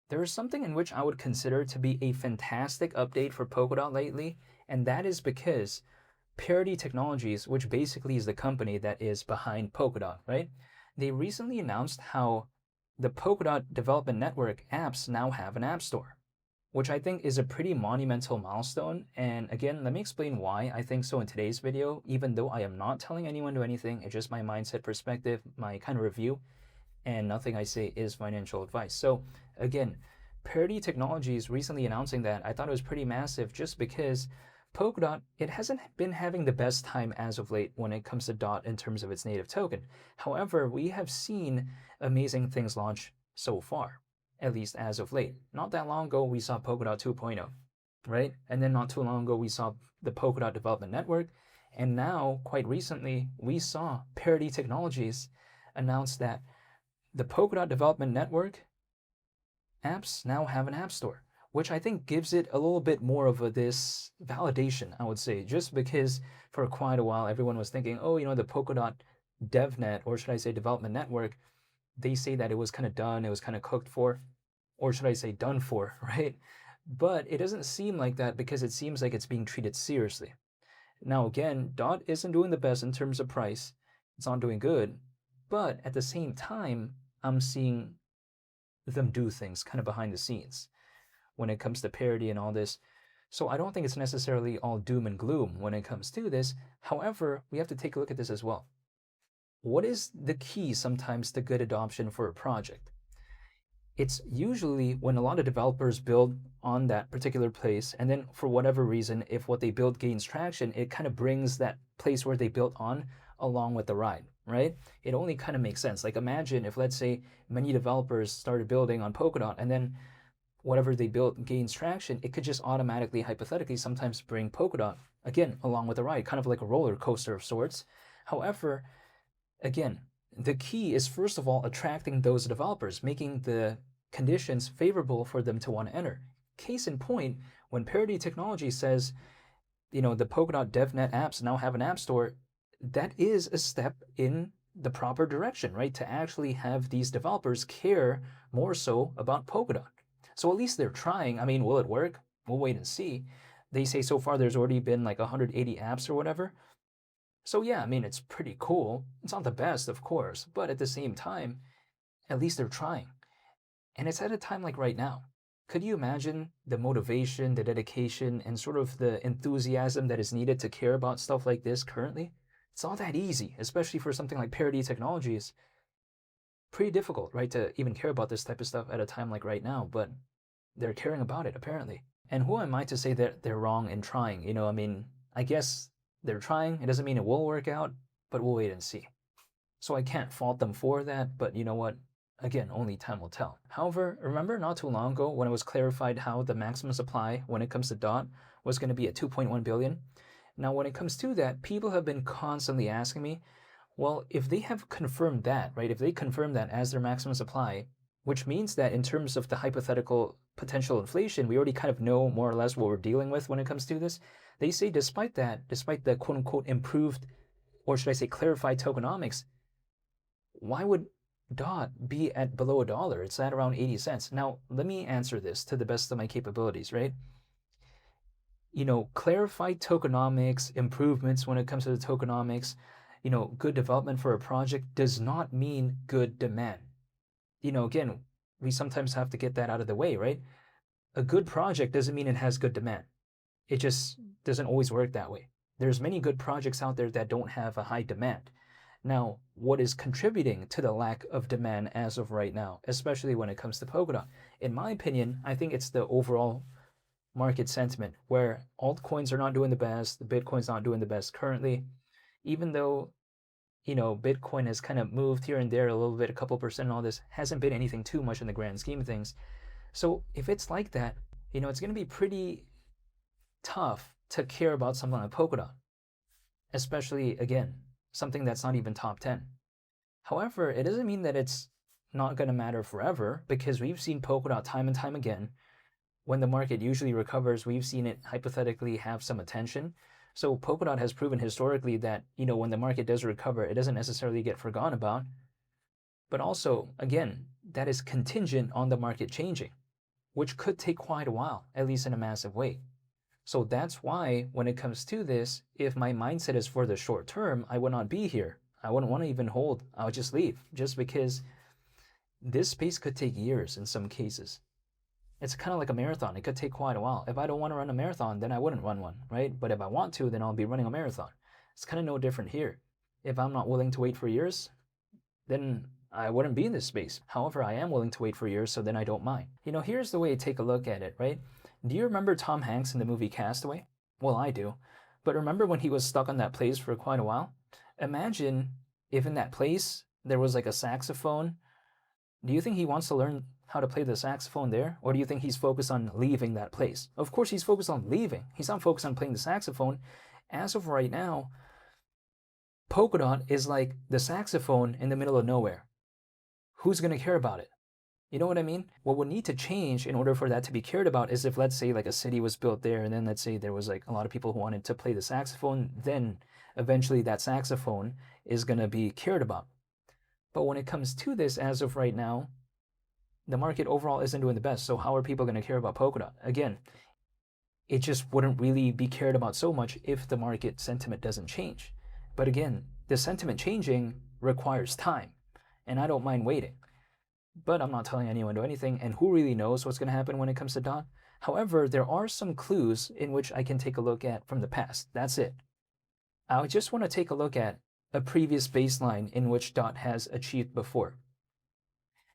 There is something in which I would consider to be a fantastic update for Polkadot lately, and that is because Parity Technologies, which basically is the company that is behind Polkadot, right? They recently announced how the Polkadot Development Network apps now have an app store, which I think is a pretty monumental milestone. And again, let me explain why I think so in today's video, even though I am not telling anyone to anything. It's just my mindset perspective, my kind of review, and nothing I say is financial advice. So again, Parity Technologies recently announcing that, I thought it was pretty massive just because Polkadot, it hasn't been having the best time as of late when it comes to DOT in terms of its native token. However, we have seen amazing things launch so far, at least as of late. Not that long ago, we saw Polkadot 2.0, right? And then not too long ago, we saw the Polkadot Development Network. And now, quite recently, we saw Parity Technologies announce that the Polkadot Development Network apps now have an app store, which I think gives it a little bit more of this validation, I would say, just because for quite a while everyone was thinking, oh, the Polkadot DevNet, or should I say development network, they say that it was kind of done, it was kind of cooked for, or should I say done for, right? But it doesn't seem like that because it seems like it's being treated seriously. Now, again, DOT isn't doing the best in terms of price. It's not doing good. But at the same time, I'm seeing them do things kind of behind the scenes when it comes to parity and all this. So I don't think it's necessarily all doom and gloom when it comes to this. However, we have to take a look at this as well. What is the key sometimes to good adoption for a project? It's usually when a lot of developers build on that particular place, and then for whatever reason, if what they build gains traction, it kind of brings that place where they built on along with the ride, right? It only kind of makes sense. Like imagine if, let's say, many developers started building on Polkadot, and then whatever they built gains traction, it could just automatically, hypothetically, sometimes bring Polkadot, again, along with the ride, kind of like a roller coaster of sorts. However, again, the key is first of all attracting those developers, making the conditions favorable for them to want to enter. Case in point, when Parity Technology says, the Polkadot DevNet apps now have an app store, that is a step in the proper direction, right? To actually have these developers care more so about Polkadot. So at least they're trying. I mean, will it work? We'll wait and see. They say so far there's already been like 180 apps or whatever. So yeah, I mean, it's pretty cool. It's not the best, of course, but at the same time, at least they're trying. And it's at a time like right now. Could you imagine the motivation, the dedication, and sort of the enthusiasm that is needed to care about stuff like this currently? It's not that easy, especially for something like Parity Technologies. Pretty difficult, right, to even care about this type of stuff at a time like right now, but they're caring about it, apparently. And who am I to say that they're wrong in trying? I mean, I guess they're trying. It doesn't mean it will work out, but we'll wait and see. So I can't fault them for that, but you know what? Again, only time will tell. However, remember not too long ago when it was clarified how the maximum supply when it comes to DOT was going to be at 2.1 billion? Now, when it comes to that, people have been constantly asking me, well, if they have confirmed that, right, if they confirm that as their maximum supply, which means that in terms of the hypothetical potential inflation, we already kind of know more or less what we're dealing with when it comes to this. They say despite that, despite the quote unquote improved, or should I say clarified tokenomics, why would DOT be at below $1? It's at around 80 cents. Now, let me answer this to the best of my capabilities, right? Clarified tokenomics, improvements when it comes to the tokenomics, good development for a project does not mean good demand. Again, we sometimes have to get that out of the way, right? A good project doesn't mean it has good demand. It just doesn't always work that way. There's many good projects out there that don't have a high demand. Now, what is contributing to the lack of demand as of right now, especially when it comes to Polkadot? In my opinion, I think it's the overall market sentiment where altcoins are not doing the best, the Bitcoin's not doing the best currently, even though Bitcoin has kind of moved here and there a little bit, a couple percent, and all this hasn't been anything too much in the grand scheme of things. So if it's like that, it's going to be pretty tough to care about something like Polkadot, especially, again, something that's not even top 10. However, it doesn't mean that it's not going to matter forever, because we've seen Polkadot time and time again. When the market usually recovers, we've seen it hypothetically have some attention. So Polkadot has proven historically that, when the market does recover, it doesn't necessarily get forgotten about. But also, again, that is contingent on the market changing. which could take quite a while, at least in a massive way. So that's why when it comes to this, if my mindset is for the short term, I would not be here. I wouldn't want to even hold. I would just leave, just because this space could take years in some cases. It's kind of like a marathon. It could take quite a while. If I don't want to run a marathon, then I wouldn't run one, right? But if I want to, then I'll be running a marathon. It's kind of no different here. If I'm not willing to wait for years, then I wouldn't be in this space. However, I am willing to wait for years, so then I don't mind. Here's the way to take a look at it, right? Do you remember Tom Hanks in the movie Castaway? Well, I do. But remember when he was stuck on that place for quite a while? Imagine if in that place there was like a saxophone. Do you think he wants to learn how to play the saxophone there? Or do you think he's focused on leaving that place? Of course he's focused on leaving. He's not focused on playing the saxophone. As of right now, Polkadot is like the saxophone in the middle of nowhere. Who's going to care about it? You know what I mean? What would need to change in order for that to be cared about is if, let's say, like a city was built there, and then let's say there was like a lot of people who wanted to play the saxophone, then eventually that saxophone is going to be cared about. But when it comes to this, as of right now, the market overall isn't doing the best. So how are people going to care about Polkadot? Again, it just wouldn't really be cared about so much if the market sentiment doesn't change. But again, the sentiment changing requires time, and I don't mind waiting. But I'm not telling anyone to do anything, and who really knows what's going to happen when it comes to DOT? However, there are some clues in which I can take a look at from the past. That's it. I just want to take a look at a previous baseline in which DOT has achieved before.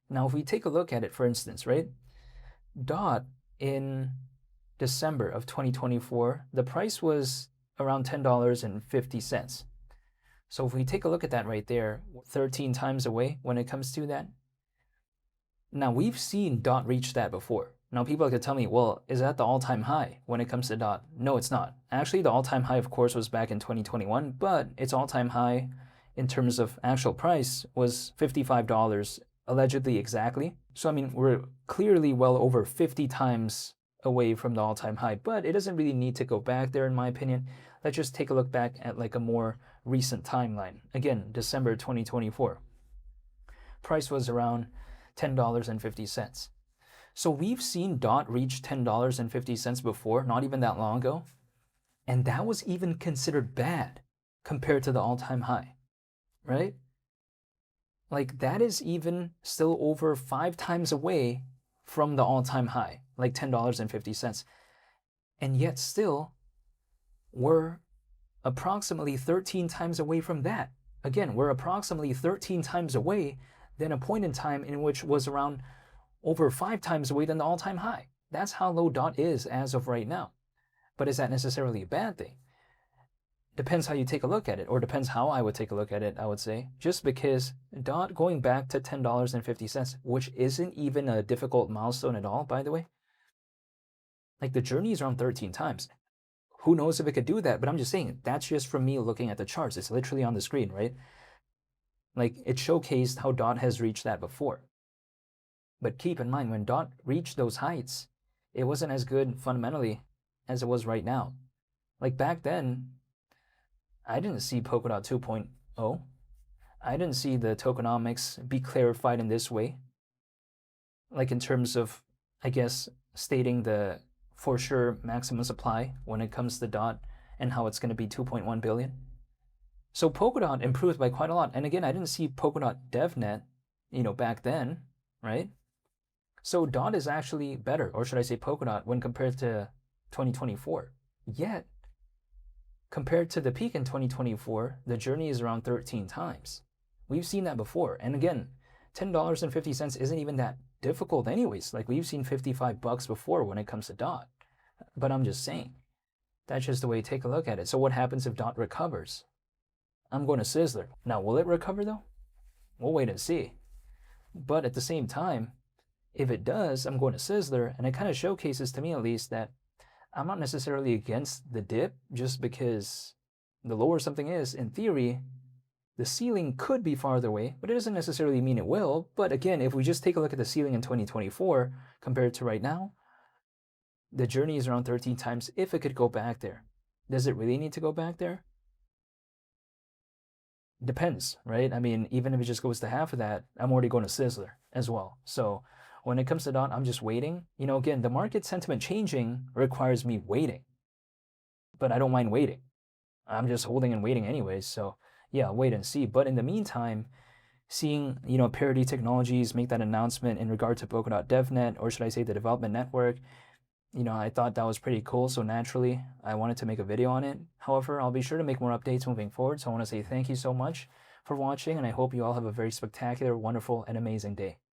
Now, if we take a look at it, for instance, right? DOT in December of 2024, the price was around $10.50. So if we take a look at that right there, 13 times away when it comes to that. Now, we've seen DOT reach that before. Now, people could tell me, well, is that the all-time high when it comes to DOT? No, it's not. Actually, the all-time high, of course, was back in 2021, but its all-time high in terms of actual price was $55, allegedly exactly. So, I mean, we're clearly well over 50 times away from the all-time high, but it doesn't really need to go back there, in my opinion. Let's just take a look back at like a more recent timeline. Again, December 2024. Price was around $10.50. So we've seen DOT reach $10.50 before, not even that long ago, and that was even considered bad compared to the all-time high, right? Like that is even still over 5 times away from the all-time high, like $10.50. And yet still, we're approximately 13 times away from that. Again, we're approximately 13 times away than a point in time in which was around over 5 times away than the all-time high. That's how low DOT is as of right now. But is that necessarily a bad thing? Depends how you take a look at it, or depends how I would take a look at it, I would say. Just because DOT going back to $10.50, which isn't even a difficult milestone at all, by the way. Like the journey is around 13 times. Who knows if it could do that, but I'm just saying, that's just from me looking at the charts. It's literally on the screen, right? Like it showcased how DOT has reached that before. But keep in mind, when DOT reached those heights, it wasn't as good fundamentally as it was right now. Like back then, I didn't see Polkadot 2.0. I didn't see the tokenomics be clarified in this way. Like in terms of, I guess, stating the for sure maximum supply when it comes to DOT and how it's going to be 2.1 billion. So Polkadot improved by quite a lot. And again, I didn't see Polkadot DevNet, back then, right? So DOT is actually better, or should I say Polkadot, when compared to 2024. Yet, compared to the peak in 2024, the journey is around 13 times. We've seen that before. And again, $10.50 isn't even that difficult anyways. Like we've seen $55 before when it comes to DOT. But I'm just saying, that's just the way to take a look at it. So what happens if DOT recovers? I'm going to Sizzler. Now, will it recover though? We'll wait and see. But at the same time, if it does, I'm going to Sizzler, and it kind of showcases to me at least that I'm not necessarily against the dip just because the lower something is, in theory, the ceiling could be farther away, but it doesn't necessarily mean it will. But again, if we just take a look at the ceiling in 2024 compared to right now, the journey is around 13 times if it could go back there. Does it really need to go back there? Depends, right? I mean, even if it just goes to half of that, I'm already going to Sizzler as well. So When it comes to Dot, I'm just waiting. Again, the market sentiment changing requires me waiting, but I don't mind waiting. I'm just holding and waiting anyways. So yeah, wait and see. But in the meantime, seeing Parity Technologies make that announcement in regard to Polkadot DevNet, or should I say the development network, I thought that was pretty cool. So naturally, I wanted to make a video on it. However, I'll be sure to make more updates moving forward. So I want to say thank you so much for watching, and I hope you all have a very spectacular, wonderful, and amazing day.